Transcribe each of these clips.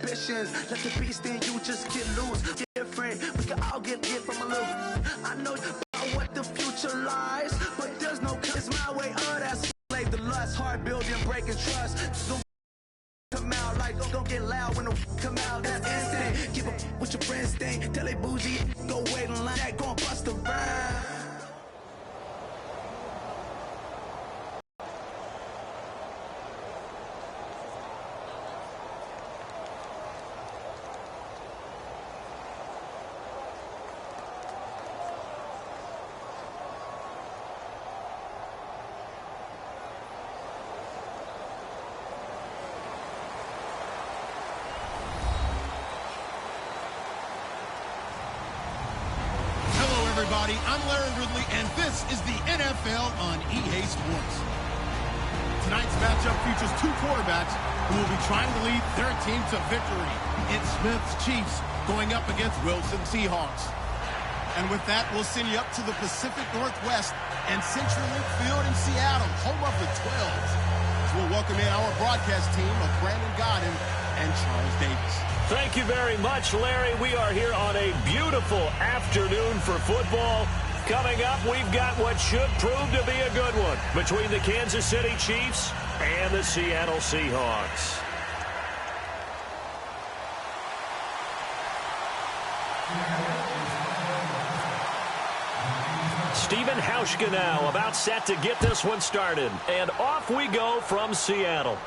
ambitions. Let the beast in you just get loose. Different, we can all get from a little. I know about what the future lies, but there's no kiss my way. That's like the lust, heart building, breaking trust. Don't come out like don't get loud when the come out. That's instant. Keep up with your friends, thing. Tell they bougie, go wait in line. That gon' bust the rhyme. Everybody, I'm Larry Ridley, and this is the NFL on EA Sports. Tonight's matchup features two quarterbacks who will be trying to lead their team to victory. It's Smith's Chiefs going up against Wilson Seahawks. And with that, we'll send you up to the Pacific Northwest and CenturyLink Field in Seattle, home of the 12s. So we'll welcome in our broadcast team of Brandon Godden and Charles Davis. Thank you very much, Larry. We are here on a beautiful afternoon for football. Coming up, we've got what should prove to be a good one between the Kansas City Chiefs and the Seattle Seahawks. Stephen Hauschka now about set to get this one started. And off we go from Seattle.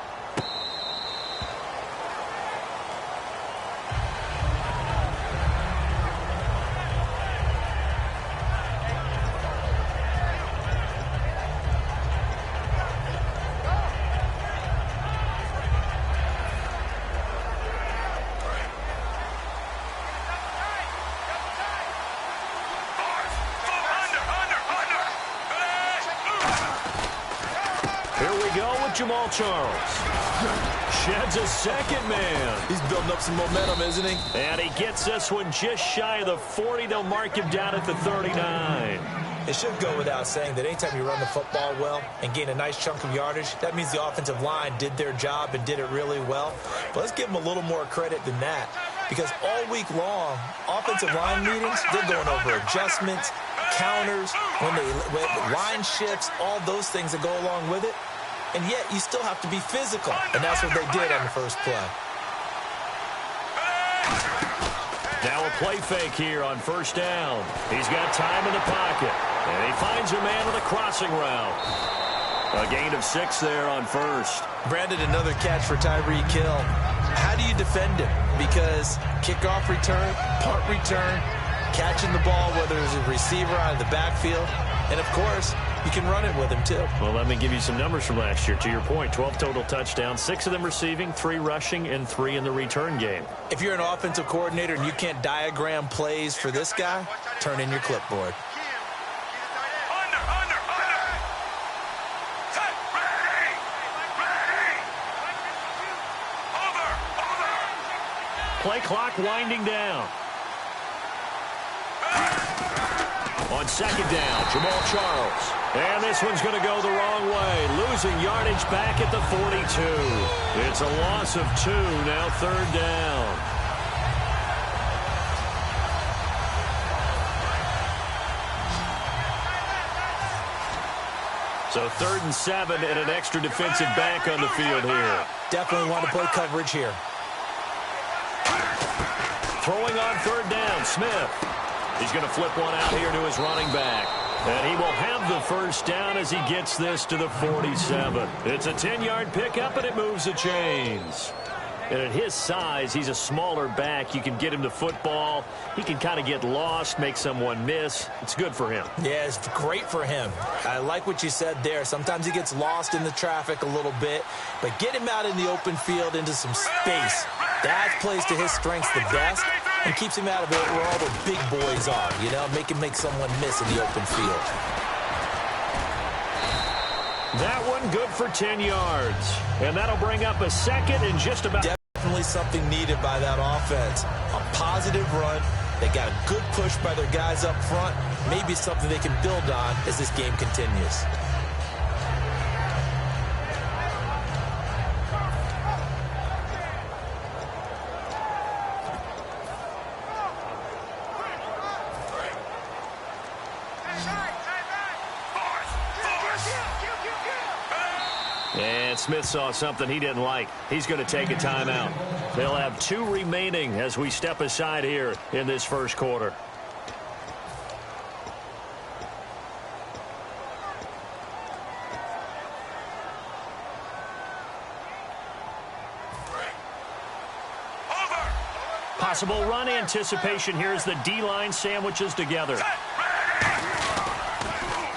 Jamal Charles sheds a second man. He's building up some momentum, isn't he? And he gets this one just shy of the 40. They'll mark him down at the 39. It should go without saying that anytime you run the football well and gain a nice chunk of yardage, that means the offensive line did their job and did it really well. But let's give them a little more credit than that, because all week long, offensive line meetings, they're going over adjustments, counters, when line shifts, all those things that go along with it. And yet, you still have to be physical. And that's what they did on the first play. Now a play fake here on first down. He's got time in the pocket. And he finds a man on the crossing route. A gain of 6 there on first. Brandon, another catch for Tyreek Hill. How do you defend him? Because kickoff return, punt return, catching the ball, whether it's a receiver out of the backfield. And, of course, you can run it with him, too. Well, let me give you some numbers from last year. To your point, 12 total touchdowns, 6 of them receiving, 3 rushing, and 3 in the return game. If you're an offensive coordinator and you can't diagram plays for this guy, turn in your clipboard. Play clock winding down. On second down, Jamal Charles. And this one's going to go the wrong way. Losing yardage back at the 42. It's a loss of 2, now third down. So 3rd and 7 and an extra defensive back on the field here. Definitely want to play coverage here. Throwing on 3rd down, Smith. He's going to flip one out here to his running back. And he will have the first down as he gets this to the 47. It's a 10-yard pickup, and it moves the chains. And at his size, he's a smaller back. You can get him the football. He can kind of get lost, make someone miss. It's good for him. Yeah, it's great for him. I like what you said there. Sometimes he gets lost in the traffic a little bit. But get him out in the open field into some space. That plays to his strengths the best and keeps him out of it where all the big boys are, you know, make him make someone miss in the open field. That one good for 10 yards. And that'll bring up a second and just about... Definitely something needed by that offense. A positive run. They got a good push by their guys up front. Maybe something they can build on as this game continues. Smith saw something he didn't like. He's going to take a timeout. They'll have 2 remaining as we step aside here in this first quarter. Possible run anticipation here as the D-line sandwiches together.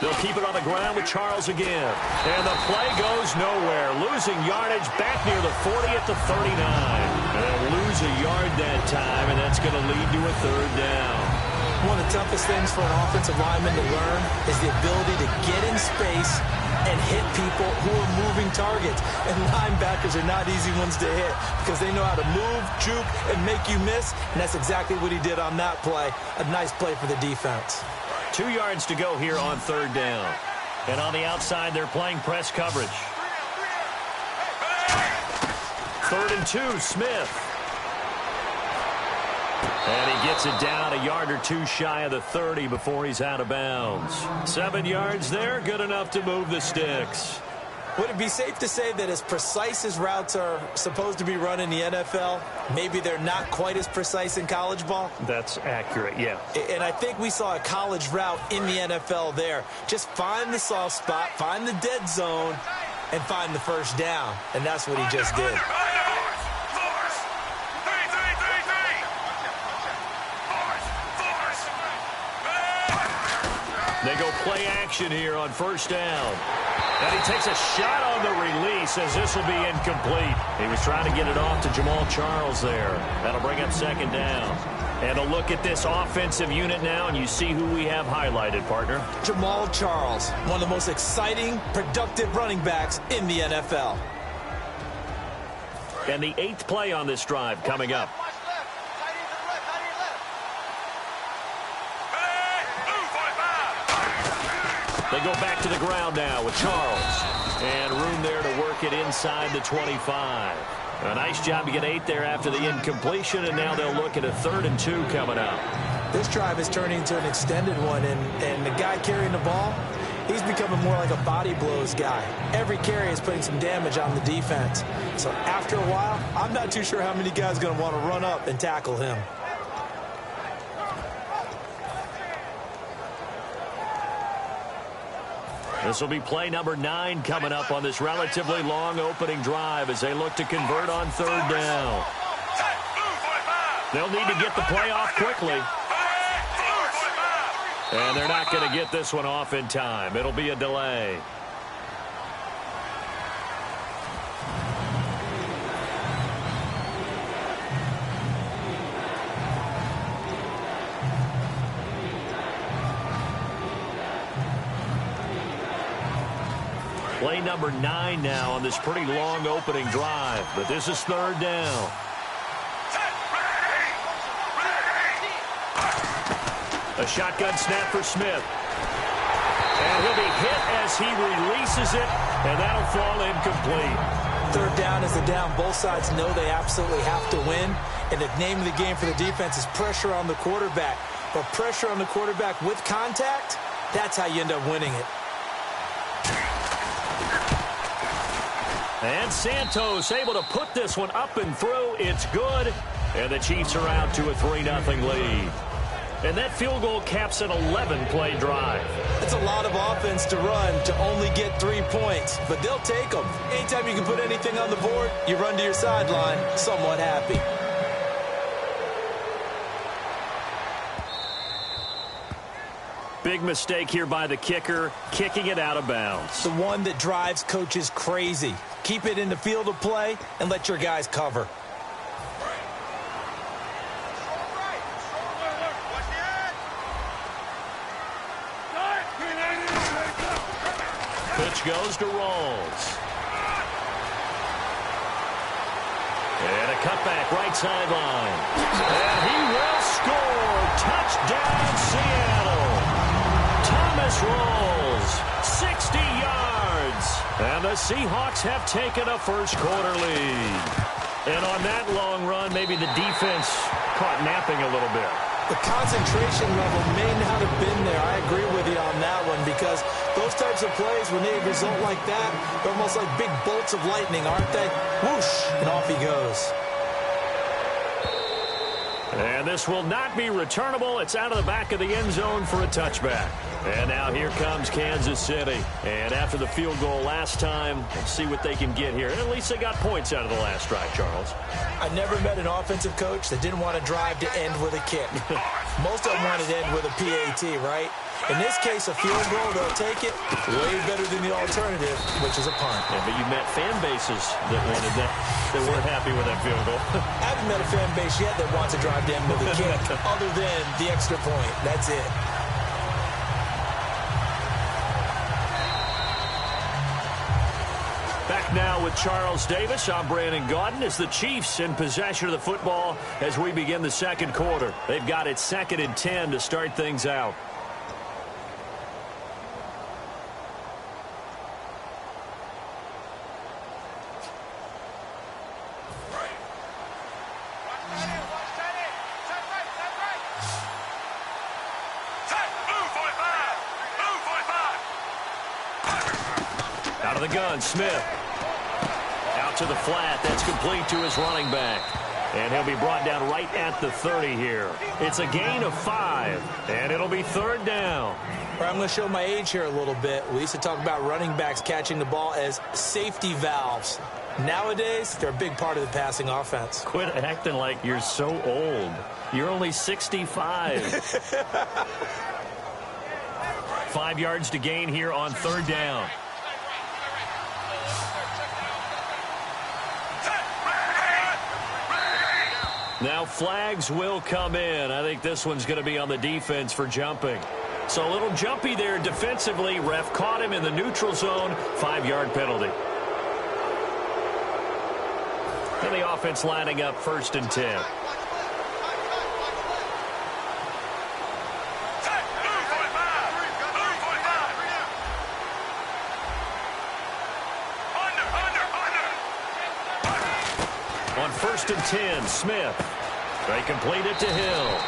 They'll keep it on the ground with Charles again. And the play goes nowhere. Losing yardage back near the 40 at the 39. And lose a yard that time, and that's going to lead to a 3rd down. One of the toughest things for an offensive lineman to learn is the ability to get in space and hit people who are moving targets. And linebackers are not easy ones to hit because they know how to move, juke, and make you miss. And that's exactly what he did on that play. A nice play for the defense. 2 yards to go here on 3rd down. And on the outside, they're playing press coverage. 3rd and 2, Smith. And he gets it down a yard or 2 shy of the 30 before he's out of bounds. 7 yards there, good enough to move the sticks. Would it be safe to say that as precise as routes are supposed to be run in the NFL, maybe they're not quite as precise in college ball? That's accurate, yeah. And I think we saw a college route in the NFL there. Just find the soft spot, find the dead zone, and find the first down. And that's what he just did. They go play action here on 1st down. And he takes a shot on the release as this will be incomplete. He was trying to get it off to Jamal Charles there. That'll bring up 2nd down. And a look at this offensive unit now, and you see who we have highlighted, partner. Jamal Charles, one of the most exciting, productive running backs in the NFL. And the 8th play on this drive coming up. They go back to the ground now with Charles. And room there to work it inside the 25. A nice job to get 8 there after the incompletion, and now they'll look at a 3rd and 2 coming up. This drive is turning into an extended one, and the guy carrying the ball, he's becoming more like a body blows guy. Every carry is putting some damage on the defense. So after a while, I'm not too sure how many guys are going to want to run up and tackle him. This will be play number 9 coming up on this relatively long opening drive as they look to convert on 3rd down. They'll need to get the play off quickly. And they're not going to get this one off in time. It'll be a delay. Play number 9 now on this pretty long opening drive. But this is 3rd down. A shotgun snap for Smith. And he'll be hit as he releases it, and that'll fall incomplete. 3rd down is the down. Both sides know they absolutely have to win. And the name of the game for the defense is pressure on the quarterback. But pressure on the quarterback with contact, that's how you end up winning it. And Santos able to put this one up and through. It's good. And the Chiefs are out to a 3-0 lead. And that field goal caps an 11-play drive. It's a lot of offense to run to only get 3 points, but they'll take them. Anytime you can put anything on the board, you run to your sideline somewhat happy. Big mistake here by the kicker, kicking it out of bounds. The one that drives coaches crazy. Keep it in the field of play and let your guys cover. Pitch goes to Rawls. And a cutback right sideline. And he will score. Touchdown, Seattle. Thomas Rawls, 60 yards. And the Seahawks have taken a first-quarter lead. And on that long run, maybe the defense caught napping a little bit. The concentration level may not have been there. I agree with you on that one, because those types of plays, when they result like that, they're almost like big bolts of lightning, aren't they? Whoosh, and off he goes. And this will not be returnable. It's out of the back of the end zone for a touchback. And now here comes Kansas City. And after the field goal last time, let's see what they can get here. At least they got points out of the last drive, Charles. I never met an offensive coach that didn't want to drive to end with a kick. Most of them wanted to end with a PAT, right? In this case, a field goal, they'll take it way better than the alternative, which is a punt. Yeah, but you met fan bases that wanted that, that weren't happy with that field goal. I haven't met a fan base yet that wants to drive to end with a kick, other than the extra point. That's it. Back now with Charles Davis. I'm Brandon Gaudin. As the Chiefs in possession of the football as we begin the second quarter. They've got it 2nd and 10 to start things out. Out of the gun, Smith. Out to the flat. That's complete to his running back. And he'll be brought down right at the 30 here. It's a gain of 5, and it'll be 3rd down. I'm going to show my age here a little bit. We used to talk about running backs catching the ball as safety valves. Nowadays, they're a big part of the passing offense. Quit acting like you're so old. You're only 65. 5 yards to gain here on 3rd down. Now flags will come in. I think this one's going to be on the defense for jumping. So a little jumpy there defensively. Ref caught him in the neutral zone. 5-yard penalty. And the offense lining up 1st and 10. On 1st and 10, Smith. They complete it to Hill.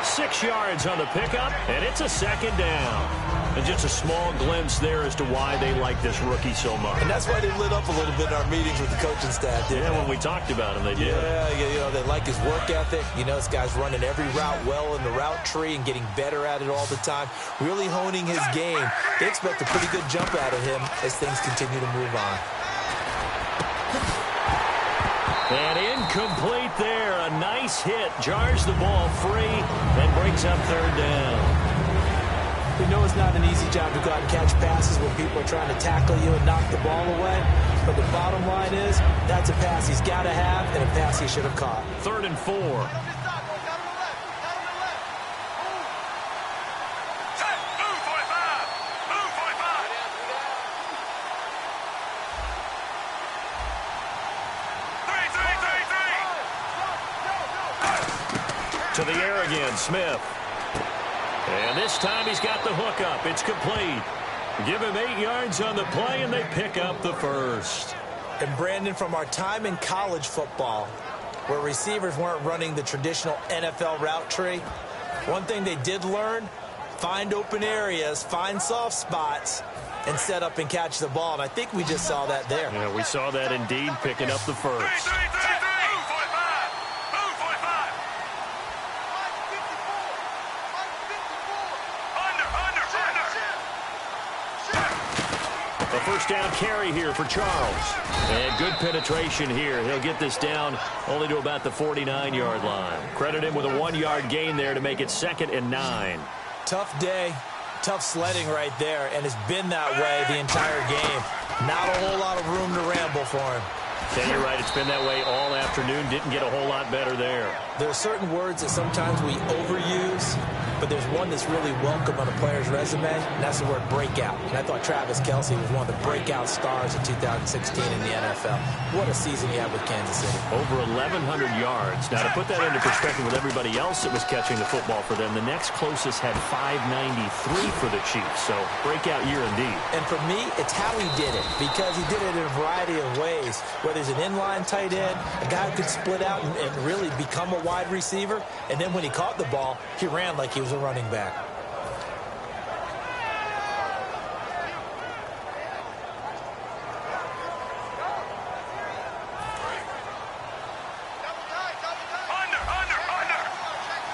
6 yards on the pickup, and it's a 2nd down. And just a small glimpse there as to why they like this rookie so much. And that's why they lit up a little bit in our meetings with the coaching staff, didn't they? When we talked about him, they did. Yeah, you know, they like his work ethic. You know, this guy's running every route well in the route tree and getting better at it all the time. Really honing his game. They expect a pretty good jump out of him as things continue to move on. And incomplete there. A nice hit. Jars the ball free and brings up 3rd down. We know it's not an easy job to go out and catch passes when people are trying to tackle you and knock the ball away. But the bottom line is, that's a pass he's got to have and a pass he should have caught. 3rd and 4. To the air again, Smith. And this time he's got the hook up. It's complete. Give him 8 yards on the play, and they pick up the 1st. And Brandon, from our time in college football, where receivers weren't running the traditional NFL route tree, one thing they did learn, find open areas, find soft spots, and set up and catch the ball. And I think we just saw that there. Yeah, we saw that indeed, picking up the 1st. A 1st down carry here for Charles. And good penetration here. He'll get this down only to about the 49-yard line. Credit him with a 1-yard gain there to make it 2nd and 9. Tough day, tough sledding right there, and it's been that way the entire game. Not a whole lot of room to ramble for him. Yeah, you're right. It's been that way all afternoon. Didn't get a whole lot better there. There are certain words that sometimes we overuse, but there's one that's really welcome on a player's resume, and that's the word breakout. And I thought Travis Kelce was one of the breakout stars of 2016 in the NFL. What a season he had with Kansas City. Over 1,100 yards. Now, to put that into perspective with everybody else that was catching the football for them, the next closest had 593 for the Chiefs. So, breakout year indeed. And for me, it's how he did it, because he did it in a variety of ways, whether he's an inline tight end, a guy who could split out and really become a wide receiver, and then when he caught the ball, he ran like he was a running back.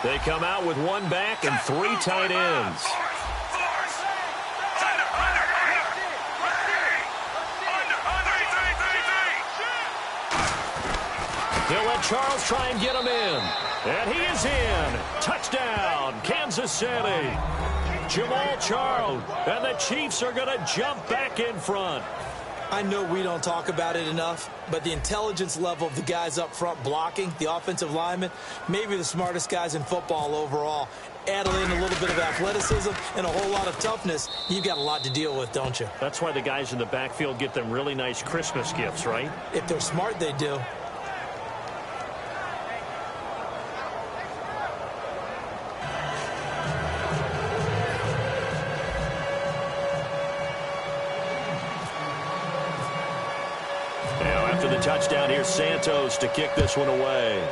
They come out with one back and three tight ends. They'll let Charles try and get him in. And he is in. Touchdown, Kansas City. Jamal Charles. And the Chiefs are going to jump back in front. I know we don't talk about it enough, but the intelligence level of the guys up front blocking, the offensive linemen, maybe the smartest guys in football overall. Add in a little bit of athleticism and a whole lot of toughness, you've got a lot to deal with, don't you? That's why the guys in the backfield get them really nice Christmas gifts, right? If they're smart, they do. After the touchdown, here's Santos to kick this one away.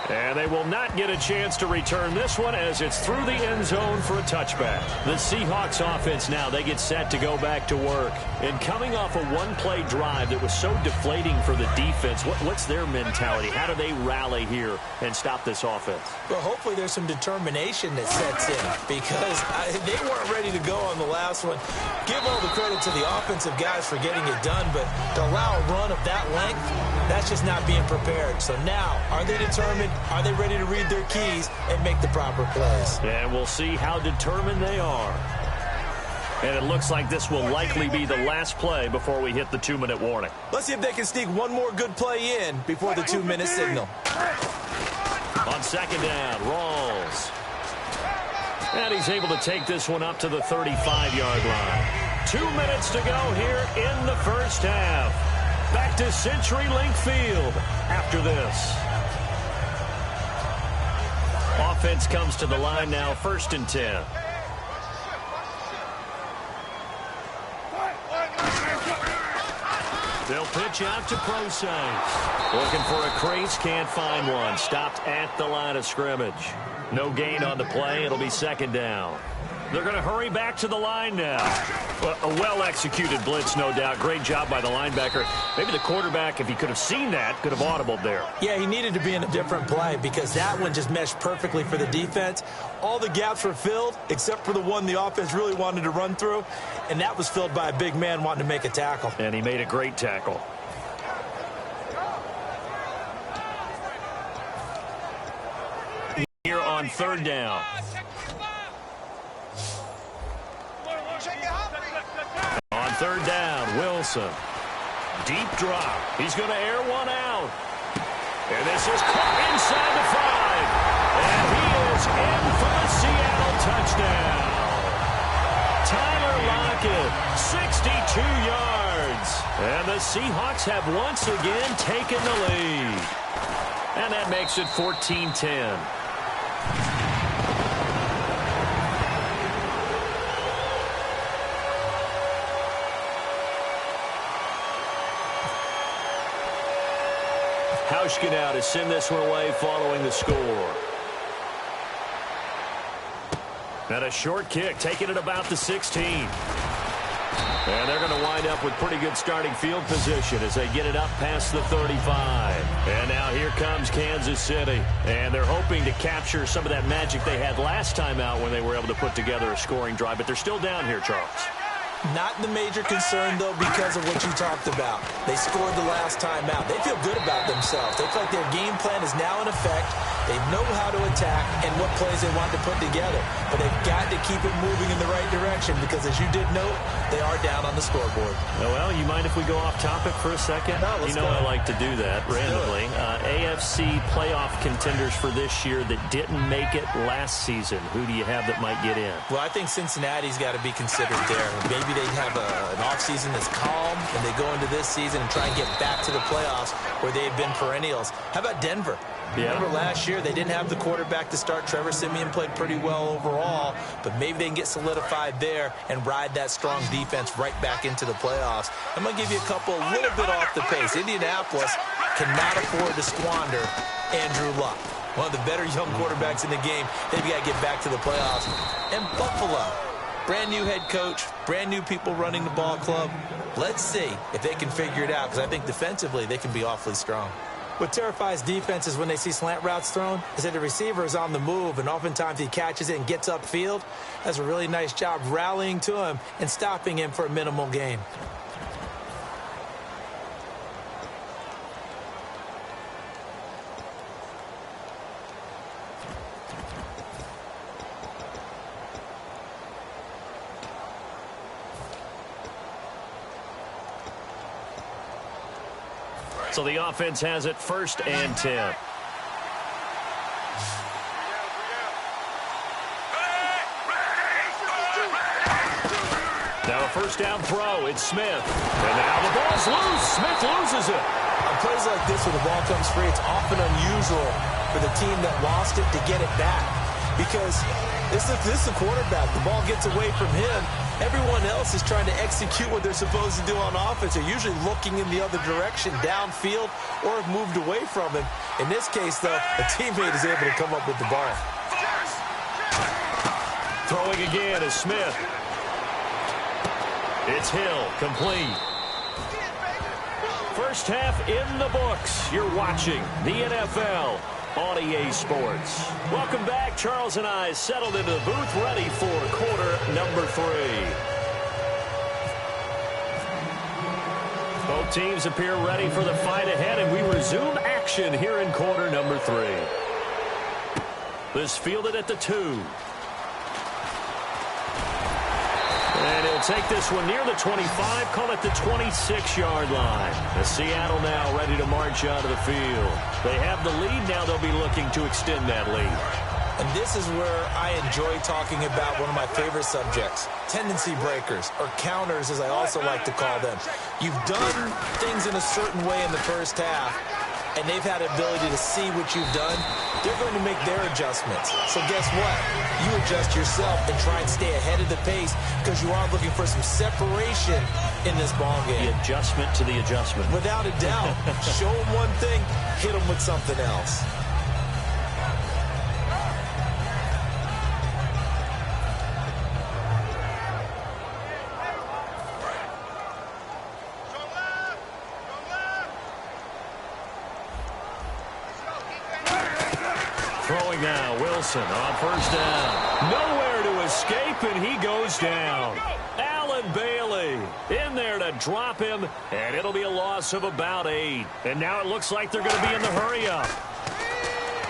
And they will not get a chance to return this one as it's through the end zone for a touchback. The Seahawks offense now, they get set to go back to work. And coming off a one-play drive that was so deflating for the defense, what's their mentality? How do they rally here and stop this offense? Well, hopefully there's some determination that sets in, because they weren't ready to go on the last one. Give all the credit to the offensive guys for getting it done, but to allow a run of that length, that's just not being prepared. So now, are they determined? Are they ready to read their keys and make the proper plays? And we'll see how determined they are. And it looks like this will likely be the last play before we hit the 2-minute warning. Let's see if they can sneak one more good play in before the 2-minute signal. On second down, Rawls. And he's able to take this one up to the 35-yard line. 2 minutes to go here in the first half. Back to CenturyLink Field after this. Offense comes to the line now, 1st and 10. They'll pitch out to Procise. Looking for a crease, can't find one. Stopped at the line of scrimmage. No gain on the play. It'll be second down. They're going to hurry back to the line now. A well-executed blitz, no doubt. Great job by the linebacker. Maybe the quarterback, if he could have seen that, could have audibled there. Yeah, he needed to be in a different play because that one just meshed perfectly for the defense. All the gaps were filled except for the one the offense really wanted to run through, and that was filled by a big man wanting to make a tackle. And he made a great tackle. Here on 3rd down. On 3rd down, Wilson. Deep drop. He's going to air one out. And this is caught inside the 5. And he is in for the Seattle touchdown. Tyler Lockett, 62 yards. And the Seahawks have once again taken the lead. And that makes it 14-10. Hauschka now to send this one away following the score. And a short kick, taking it about the 16. And they're going to wind up with pretty good starting field position as they get it up past the 35. And now here comes Kansas City. And they're hoping to capture some of that magic they had last time out when they were able to put together a scoring drive. But they're still down here, Charles. Not the major concern, though, because of what you talked about. They scored the last time out. They feel good about themselves. They feel like their game plan is now in effect. They know how to attack and what plays they want to put together. But they've got to keep it moving in the right direction because, as you did note, they are down on the scoreboard. Well, you mind if we go off topic for a second? No, let's go. I like to do that randomly. AFC playoff contenders for this year that didn't make it last season. Who do you have that might get in? Well, I think Cincinnati's got to be considered there. Maybe they have an offseason that's calm, and they go into this season and try and get back to the playoffs where they had been perennials. How about Denver? Yeah. Remember last year, they didn't have the quarterback to start. Trevor Siemian played pretty well overall, but maybe they can get solidified there and ride that strong defense right back into the playoffs. I'm going to give you a couple a little bit off the pace. Indianapolis cannot afford to squander Andrew Luck, one of the better young quarterbacks in the game. They've got to get back to the playoffs. And Buffalo, brand new head coach, brand new people running the ball club. Let's see if they can figure it out, because I think defensively they can be awfully strong. What terrifies defenses when they see slant routes thrown is that the receiver is on the move, and oftentimes he catches it and gets upfield. Does a really nice job rallying to him and stopping him for a minimal gain. So the offense has it 1st and 10. Now a 1st down throw. It's Smith. And now the ball's loose. Smith loses it. On plays like this where the ball comes free, it's often unusual for the team that lost it to get it back. Because this is the quarterback. The ball gets away from him. Everyone else is trying to execute what they're supposed to do on offense. They're usually looking in the other direction, downfield, or have moved away from him. In this case, though, a teammate is able to come up with the ball. Throwing again is Smith. It's Hill, complete. First half in the books. You're watching the NFL on EA Sports. Welcome back. Charles and I settled into the booth, ready for quarter number 3. Both teams appear ready for the fight ahead, and we resume action here in quarter number 3. This fielded at the 2. And he'll take this one near the 25, call it the 26-yard line. The Seattle now ready to march out of the field. They have the lead. Now they'll be looking to extend that lead. And this is where I enjoy talking about one of my favorite subjects, tendency breakers, or counters, as I also like to call them. You've done things in a certain way in the first half, and they've had the ability to see what you've done. They're going to make their adjustments. So guess what? You adjust yourself and try and stay ahead of the pace because you are looking for some separation in this ball game. The adjustment to the adjustment. Without a doubt. Show them one thing, hit them with something else. Throwing now, Wilson on 1st down. Nowhere to escape, and he goes down. Allen Bailey in there to drop him, and it'll be a loss of about 8. And now it looks like they're going to be in the hurry-up.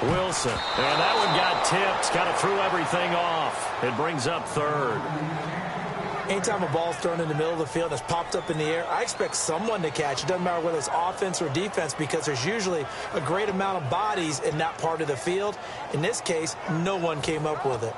Wilson, and that one got tipped, kind of threw everything off. It brings up 3rd. Anytime a ball's thrown in the middle of the field that's popped up in the air, I expect someone to catch. It doesn't matter whether it's offense or defense because there's usually a great amount of bodies in that part of the field. In this case, no one came up with it.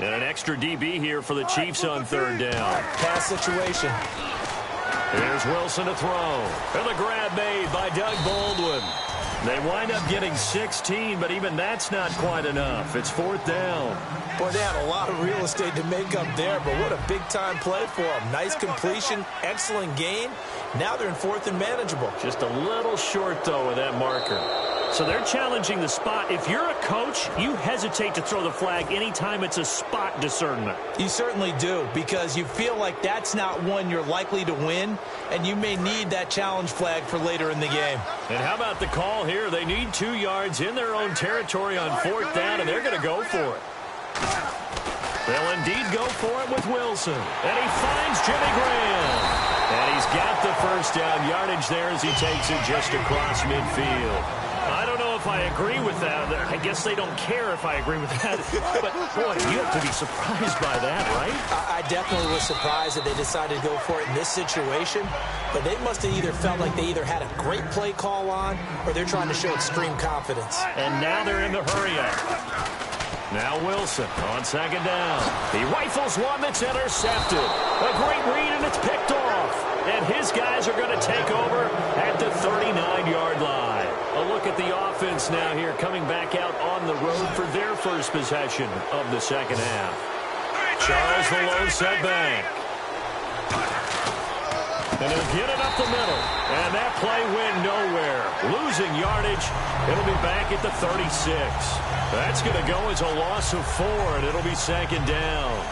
And an extra DB here for the Chiefs on 3rd down. Pass situation. Here's Wilson to throw. And the grab made by Doug Baldwin. They wind up getting 16, but even that's not quite enough. It's 4th down. Boy, they had a lot of real estate to make up there, but what a big-time play for them. Nice completion, excellent gain. Now they're in 4th and manageable. Just a little short, though, with that marker. So they're challenging the spot. If you're a coach, you hesitate to throw the flag anytime it's a spot discernment. You certainly do, because you feel like that's not one you're likely to win, and you may need that challenge flag for later in the game. And how about the call here? They need 2 yards in their own territory on 4th down, and they're going to go for it. They'll indeed go for it with Wilson. And he finds Jimmy Graham. And he's got the first down yardage there as he takes it just across midfield. I don't know if I agree with that. I guess they don't care if I agree with that. But, boy, you have to be surprised by that, right? I definitely was surprised that they decided to go for it in this situation. But they must have either felt like they either had a great play call on or they're trying to show extreme confidence. And now they're in the hurry-up. Now Wilson on 2nd down. He rifles one that's intercepted. A great read, and it's picked off. And his guys are going to take over at the 39-yard line. A look at the offense now here, coming back out on the road for their first possession of the second half. Charles the low setback. And he'll get it up the middle. And that play went nowhere. Losing yardage. It'll be back at the 36. That's going to go as a loss of 4, and it'll be 2nd down.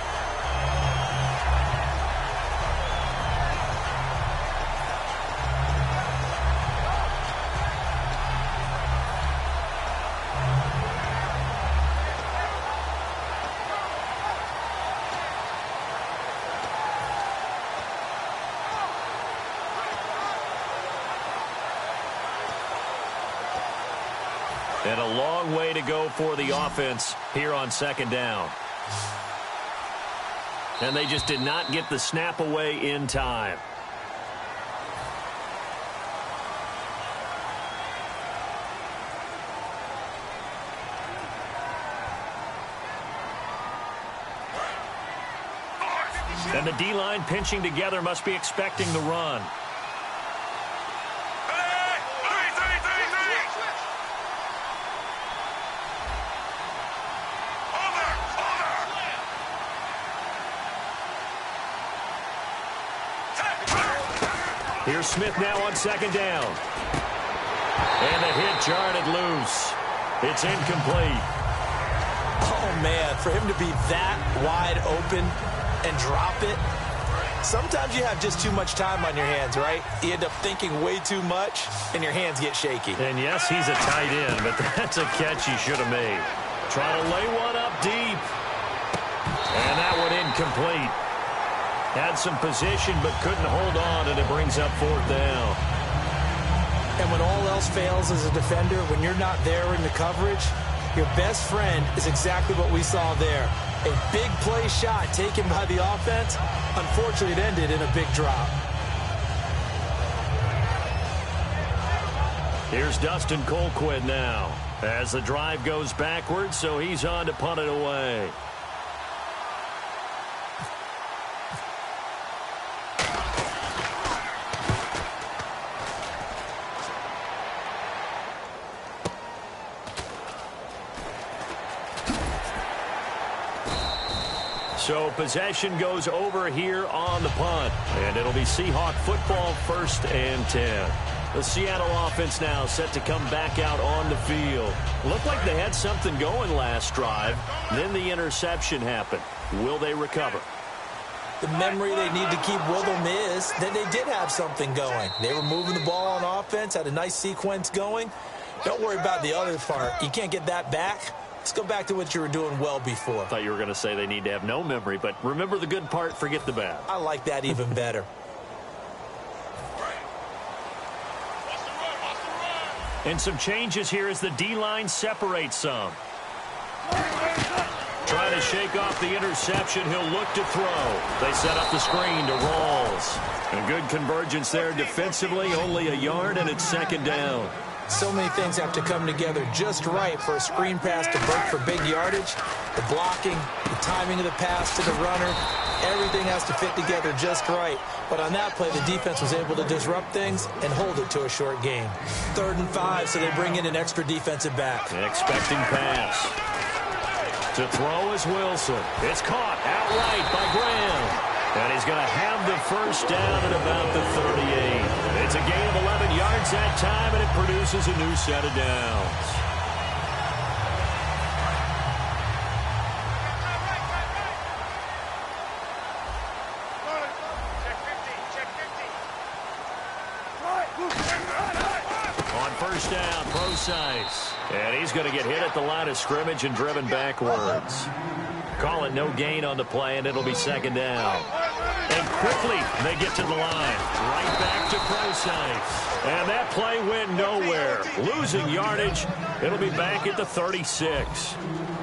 And a long way to go for the offense here on 2nd down. And they just did not get the snap away in time. And the D-line pinching together must be expecting the run. Here's Smith now on 2nd down. And the hit jarred it loose. It's incomplete. Oh, man, for him to be that wide open and drop it. Sometimes you have just too much time on your hands, right? You end up thinking way too much, and your hands get shaky. And, yes, he's a tight end, but that's a catch he should have made. Trying to lay one up deep. And that one incomplete. Had some position but couldn't hold on, and it brings up 4th down. And when all else fails as a defender, when you're not there in the coverage, your best friend is exactly what we saw there. A big play shot taken by the offense. Unfortunately, it ended in a big drop. Here's Dustin Colquitt now as the drive goes backwards, so he's on to punt it away. So possession goes over here on the punt, and it'll be Seahawk football 1st and 10. The Seattle offense now set to come back out on the field. Looked like they had something going last drive. Then the interception happened. Will they recover? The memory they need to keep with them is that they did have something going. They were moving the ball on offense, had a nice sequence going. Don't worry about the other part. You can't get that back. Let's go back to what you were doing well before. I thought you were going to say they need to have no memory, but remember the good part, forget the bad. I like that even better. And some changes here as the D-line separates some. Trying to shake off the interception. He'll look to throw. They set up the screen to Rawls. And good convergence there defensively. Only a yard, and it's 2nd down. So many things have to come together just right for a screen pass to break for big yardage. The blocking, the timing of the pass to the runner, everything has to fit together just right. But on that play, the defense was able to disrupt things and hold it to a short gain. 3rd and 5, so they bring in an extra defensive back. Expecting pass. To throw is Wilson. It's caught outright by Graham. And he's going to have the first down at about the 38. It's a gain of 11 yards that time, and it produces a new set of downs. On first down, Procise. And he's going to get hit at the line of scrimmage and driven backwards. Call it no gain on the play, and it'll be second down. And quickly, they get to the line. Right back to Procise. And that play went nowhere. Losing yardage. It'll be back at the 36.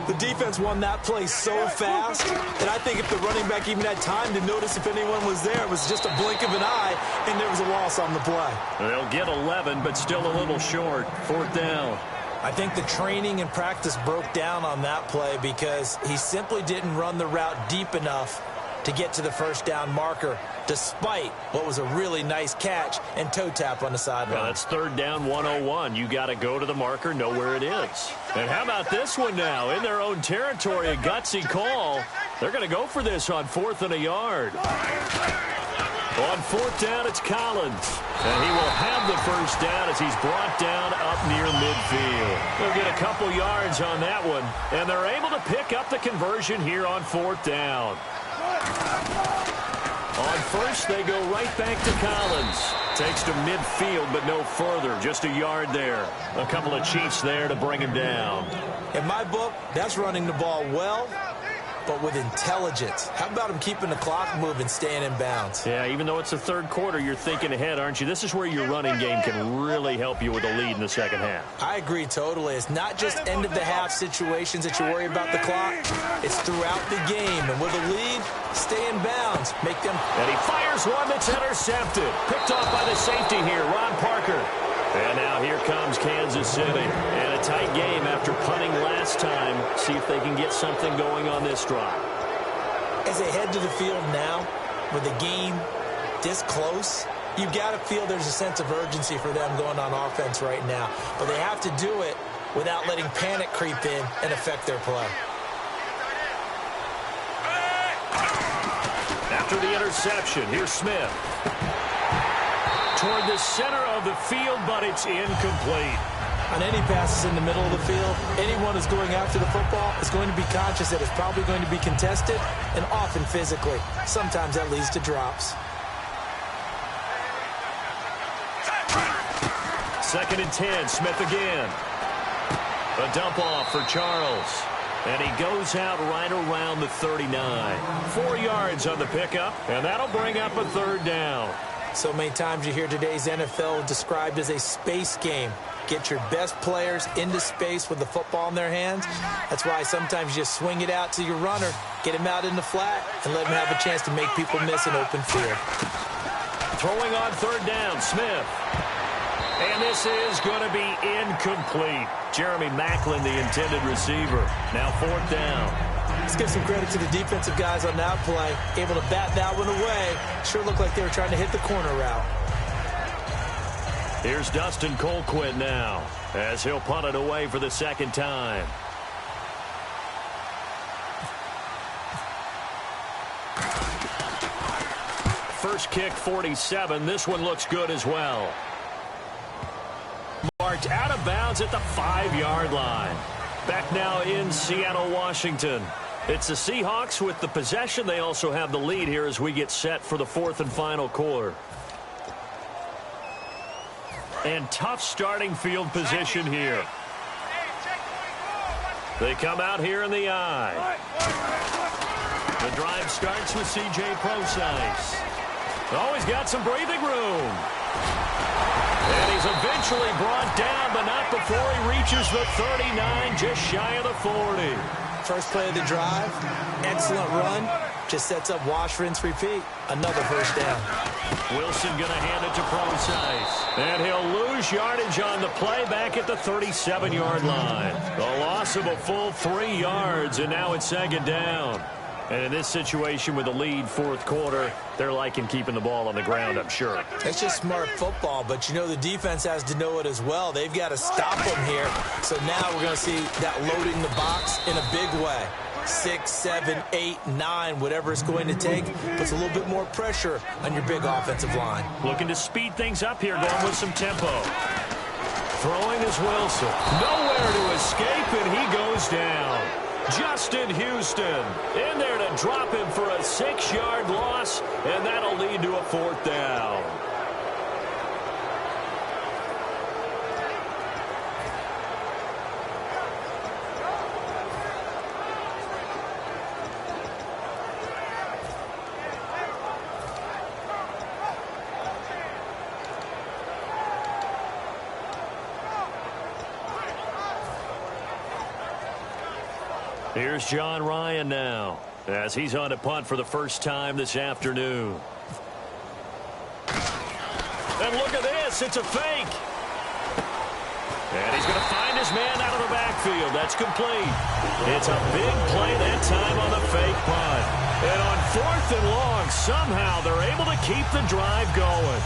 The defense won that play so fast, and I think if the running back even had time to notice if anyone was there, it was just a blink of an eye, and there was a loss on the play. They'll get 11, but still a little short. Fourth down. I think the training and practice broke down on that play because he simply didn't run the route deep enough to get to the first down marker, despite what was a really nice catch and toe tap on the sideline. Well, that's third down 101. You got to go to the marker, know where it is. And how about this one now? In their own territory, a gutsy call. They're going to go for this on 4th and a yard. On 4th down, it's Collins. And he will have the first down as he's brought down up near midfield. They'll get a couple yards on that one, and they're able to pick up the conversion here on 4th down. On first, they go right back to Collins. Takes to midfield, but no further. Just a yard there. A couple of cheats there to bring him down. In my book, that's running the ball well, but with intelligence. How about him keeping the clock moving, staying in bounds? Yeah, even though it's the third quarter, you're thinking ahead, aren't you? This is where your running game can really help you with a lead in the second half. I agree totally. It's not just end-of-the-half situations that you worry about the clock. It's throughout the game. And with a lead, stay in bounds. Make them... And he fires one that's intercepted. Picked off by the safety here, Ron Parker. And now here comes Kansas City. And a tight game after punting last time. See if they can get something going on this drive. As they head to the field now, with the game this close, you've got to feel there's a sense of urgency for them going on offense right now. But they have to do it without letting panic creep in and affect their play. After the interception, here's Smith. Toward the center of the field, but it's incomplete. On any passes in the middle of the field, anyone who's going after the football is going to be conscious that it's probably going to be contested, and often physically. Sometimes that leads to drops. Second and 10, Smith again. A dump off for Charles. And he goes out right around the 39. 4 yards on the pickup, and that'll bring up a third down. So many times you hear today's NFL described as a space game. Get your best players into space with the football in their hands. That's why sometimes you just swing it out to your runner, get him out in the flat, and let him have a chance to make people miss an open field. Throwing on third down, Smith. And this is going to be incomplete. Jeremy Maclin, the intended receiver. Now fourth down. Let's give some credit to the defensive guys on that play. Able to bat that one away. Sure looked like they were trying to hit the corner route. Here's Dustin Colquitt now, as he'll punt it away for the second time. First kick, 47. This one looks good as well. Marked out of bounds at the 5-yard line. Back now in Seattle, Washington. It's the Seahawks with the possession. They also have the lead here as we get set for the fourth and final quarter. And tough starting field position here. They come out here in the eye. The drive starts with C.J. Procise. Always got some breathing room. And he's eventually brought down, but not before he reaches the 39, just shy of the 40. First play of the drive, excellent run. Just sets up wash, rinse, repeat. Another first down. Wilson going to hand it to Procise. And he'll lose yardage on the play back at the 37-yard line. The loss of a full 3 yards, and now it's second down. And in this situation with the lead fourth quarter, they're liking keeping the ball on the ground, I'm sure. It's just smart football, but you know the defense has to know it as well. They've got to stop them here. So now we're going to see that loading the box in a big way. 6, 7, 8, 9, whatever it's going to take, puts a little bit more pressure on your big offensive line. Looking to speed things up here, going with some tempo. Throwing is Wilson. Nowhere to escape, and he goes down. Justin Houston in there to drop him for a 6-yard loss, and that'll lead to a 4th down. Here's John Ryan now, as he's on to punt for the first time this afternoon. And look at this, it's a fake. And he's going to find his man out of the backfield. That's complete. It's a big play that time on the fake punt. And on 4th and long, somehow they're able to keep the drive going.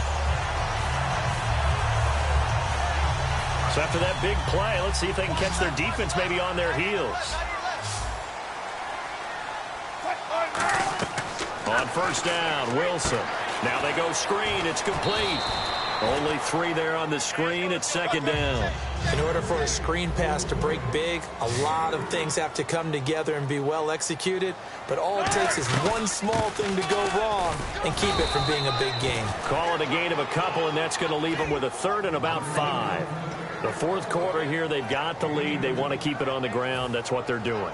So after that big play, let's see if they can catch their defense maybe on their heels. On 1st down, Wilson. Now they go screen. It's complete. Only 3 there on the screen. It's 2nd down. In order for a screen pass to break big, a lot of things have to come together and be well executed. But all it takes is one small thing to go wrong and keep it from being a big game. Call it a gain of a couple, and that's going to leave them with a 3rd and about 5. The 4th quarter here, they've got the lead. They want to keep it on the ground. That's what they're doing.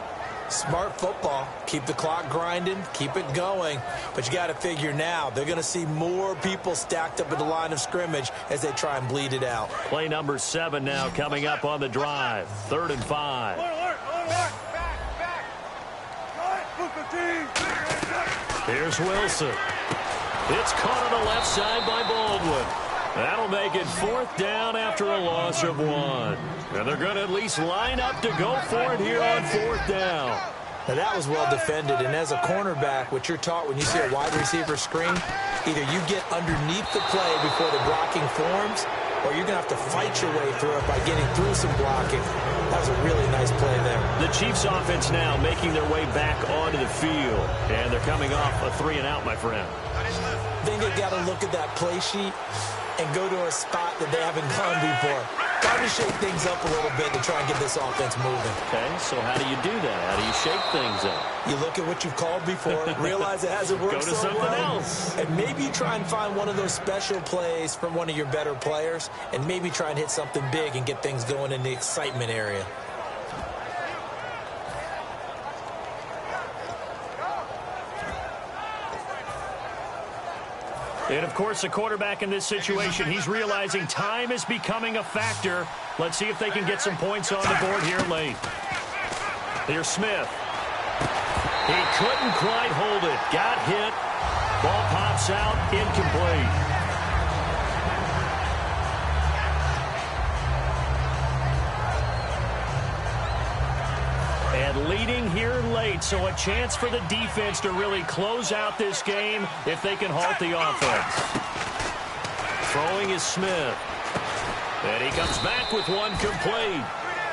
Smart football. Keep the clock grinding. Keep it going. But you got to figure now, they're going to see more people stacked up at the line of scrimmage as they try and bleed it out. Play number 7 now coming up on the drive. 3rd and 5. Here's Wilson. It's caught on the left side by Baldwin. That'll make it 4th down after a loss of 1. And they're going to at least line up to go for it here on 4th down. Now that was well defended, and as a cornerback, what you're taught when you see a wide receiver screen, either you get underneath the play before the blocking forms, or you're going to have to fight your way through it by getting through some blocking. That was a really nice play there. The Chiefs offense now making their way back onto the field, and they're coming off a 3-and-out, my friend. I think they got to look at that play sheet and go to a spot that they haven't gone before. Got to shake things up a little bit to try and get this offense moving. Okay, so how do you do that? How do you shake things up? You look at what you've called before, realize it hasn't worked Go to something else. and maybe try and find one of those special plays from one of your better players, and maybe try and hit something big and get things going in the excitement area. And, of course, the quarterback in this situation, he's realizing time is becoming a factor. Let's see if they can get some points on the board here late. Here's Smith. He couldn't quite hold it. Got hit. Ball pops out. Incomplete. And leading here late, so a chance for the defense to really close out this game if they can halt the offense. Throwing is Smith. And he comes back with one complete.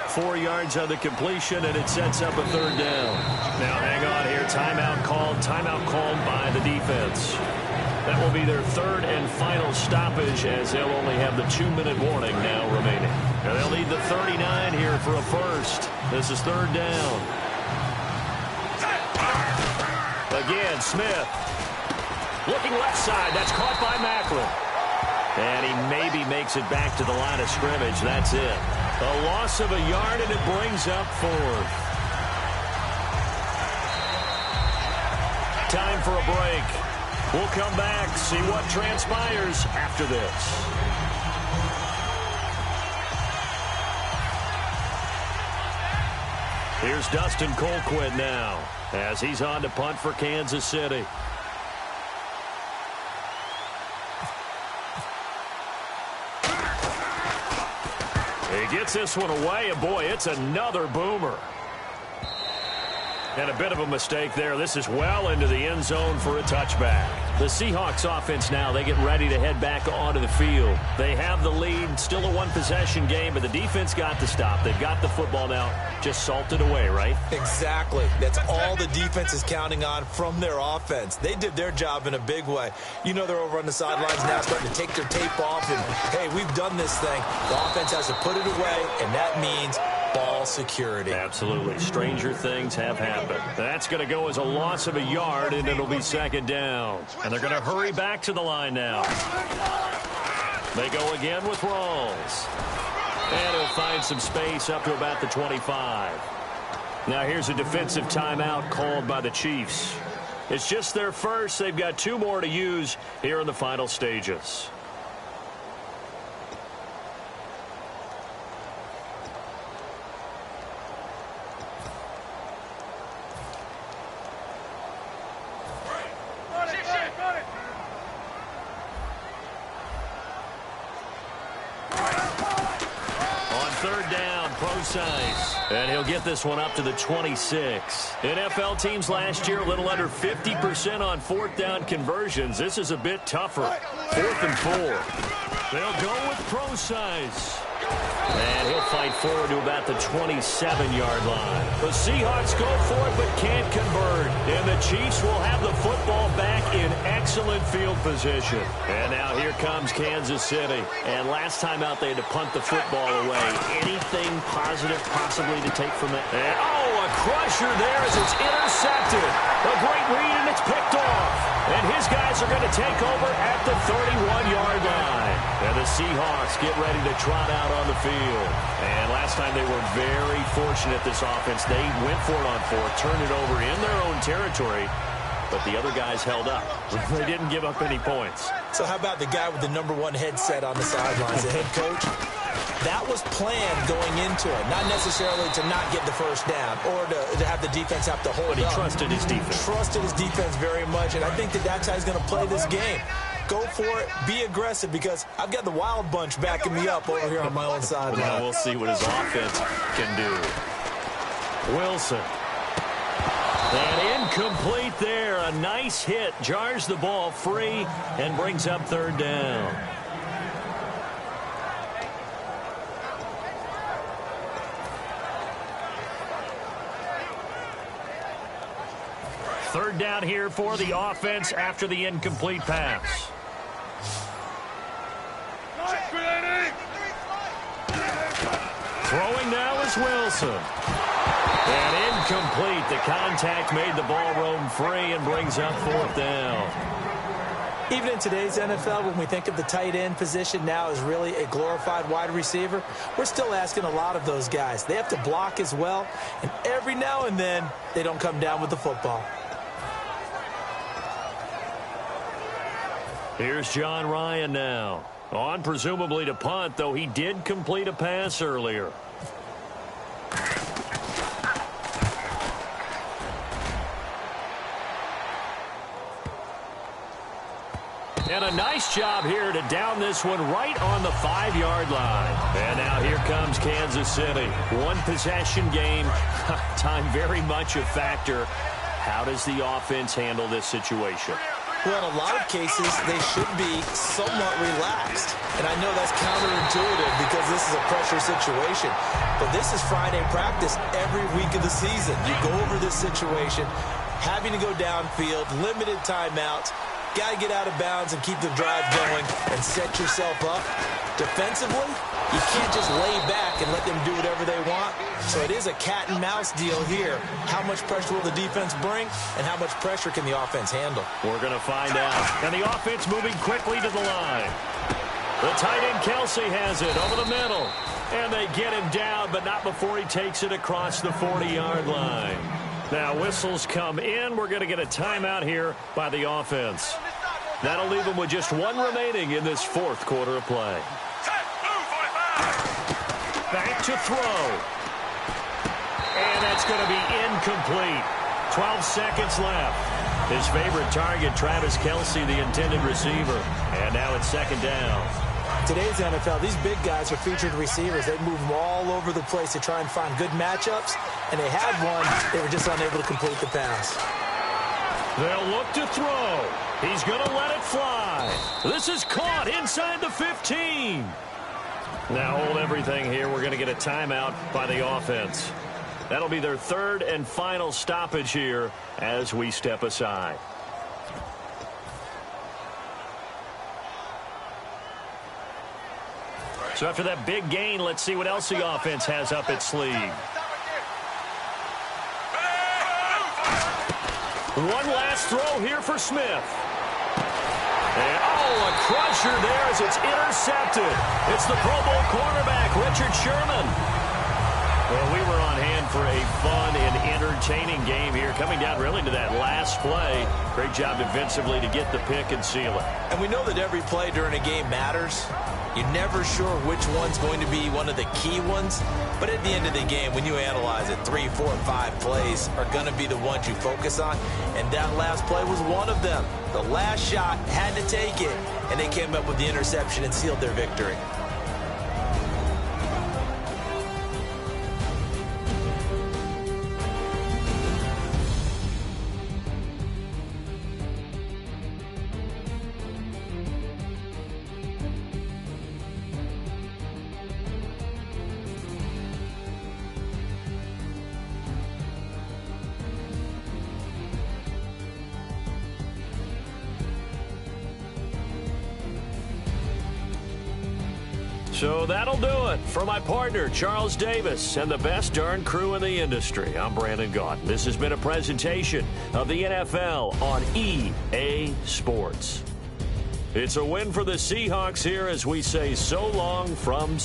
4 yards on the completion, and it sets up a 3rd down. Now hang on here. Timeout called by the defense. That will be their 3rd and final stoppage, as they'll only have the 2-minute warning now remaining. And they'll need the 39 here for a first. This is 3rd down. Again, Smith. Looking left side. That's caught by Macklin. And he maybe makes it back to the line of scrimmage. That's it. A loss of a yard, and it brings up 4th. Time for a break. We'll come back, see what transpires after this. Here's Dustin Colquitt now, as he's on to punt for Kansas City. He gets this one away, and boy, it's another boomer. And a bit of a mistake there. This is well into the end zone for a touchback. The Seahawks offense now, they get ready to head back onto the field. They have the lead, still a one-possession game, but the defense got the stop. They've got the football now, just salted away, right? Exactly. That's all the defense is counting on from their offense. They did their job in a big way. You know they're over on the sidelines now starting to take their tape off, and, hey, we've done this thing. The offense has to put it away, and that means ball security. Absolutely. Stranger things have happened. That's going to go as a loss of a yard, and it'll be second down. And they're going to hurry back to the line now. They go again with Rawls. And he'll find some space up to about the 25. Now here's a defensive timeout called by the Chiefs. It's just their first. They've got 2 more to use here in the final stages. And he'll get this one up to the 26. NFL teams last year a little under 50% on 4th down conversions. This is a bit tougher. 4th and 4. They'll go with pro size. And he'll fight forward to about the 27-yard line. The Seahawks go for it but can't convert. And the Chiefs will have the football back in excellent field position. And now here comes Kansas City. And last time out they had to punt the football away. Anything positive possibly to take from that? And, a crusher there as it's intercepted. A great read and it's picked off. And his guys are going to take over at the 31-yard line. And the Seahawks get ready to trot out on the field. And last time they were very fortunate, this offense. They went for it on 4th, turned it over in their own territory, but the other guys held up. They didn't give up any points. So how about the guy with the #1 headset on the sidelines, the head coach? That was planned going into it, not necessarily to not get the first down or to have the defense have to hold up. But he trusted his defense. Trusted his defense very much, and I think that's how he's going to play this game. Go for it, be aggressive, because I've got the wild bunch backing me up over here on my own sideline. Well, we'll see what his offense can do. Wilson. And incomplete there. A nice hit. Jars the ball free and brings up 3rd down. Third down here for the offense after the incomplete pass. Throwing now is Wilson. And incomplete. The contact made the ball roam free and brings up 4th down. Even in today's NFL, when we think of the tight end position now as really a glorified wide receiver, we're still asking a lot of those guys. They have to block as well, and every now and then, they don't come down with the football. Here's John Ryan now. On presumably to punt, though he did complete a pass earlier. And a nice job here to down this one right on the 5-yard line. And now here comes Kansas City. One possession game. Time very much a factor. How does the offense handle this situation? Well, in a lot of cases, they should be somewhat relaxed. And I know that's counterintuitive because this is a pressure situation. But this is Friday practice every week of the season. You go over this situation, having to go downfield, limited timeouts. Got to get out of bounds and keep the drive going and set yourself up. Defensively, you can't just lay back and let them do whatever they want. So it is a cat and mouse deal here. How much pressure will the defense bring, and how much pressure can the offense handle? We're going to find out. And the offense moving quickly to the line. The tight end Kelsey has it over the middle. And they get him down, but not before he takes it across the 40-yard line. Now whistles come in. We're going to get a timeout here by the offense. That'll leave them with just one remaining in this 4th quarter of play. Back to throw. And that's going to be incomplete. 12 seconds left. His favorite target, Travis Kelsey, the intended receiver. And now it's 2nd down. Today's NFL, these big guys are featured receivers. They move them all over the place to try and find good matchups. And they had one. They were just unable to complete the pass. They'll look to throw. He's going to let it fly. This is caught inside the 15. Now hold everything here. We're going to get a timeout by the offense. That'll be their third and final stoppage here as we step aside. So after that big gain, let's see what else the offense has up its sleeve. One last throw here for Smith. And, a crusher there as it's intercepted. It's the Pro Bowl cornerback, Richard Sherman. Well, we were on hand for a fun and entertaining game here, coming down really to that last play. Great job defensively to get the pick and seal it. And we know that every play during a game matters. You're never sure which one's going to be one of the key ones. But at the end of the game, when you analyze it, 3, 4, 5 plays are going to be the ones you focus on. And that last play was one of them. The last shot had to take it, and they came up with the interception and sealed their victory. So that'll do it for my partner, Charles Davis, and the best darn crew in the industry. I'm Brandon Gaudin. This has been a presentation of the NFL on EA Sports. It's a win for the Seahawks here as we say so long from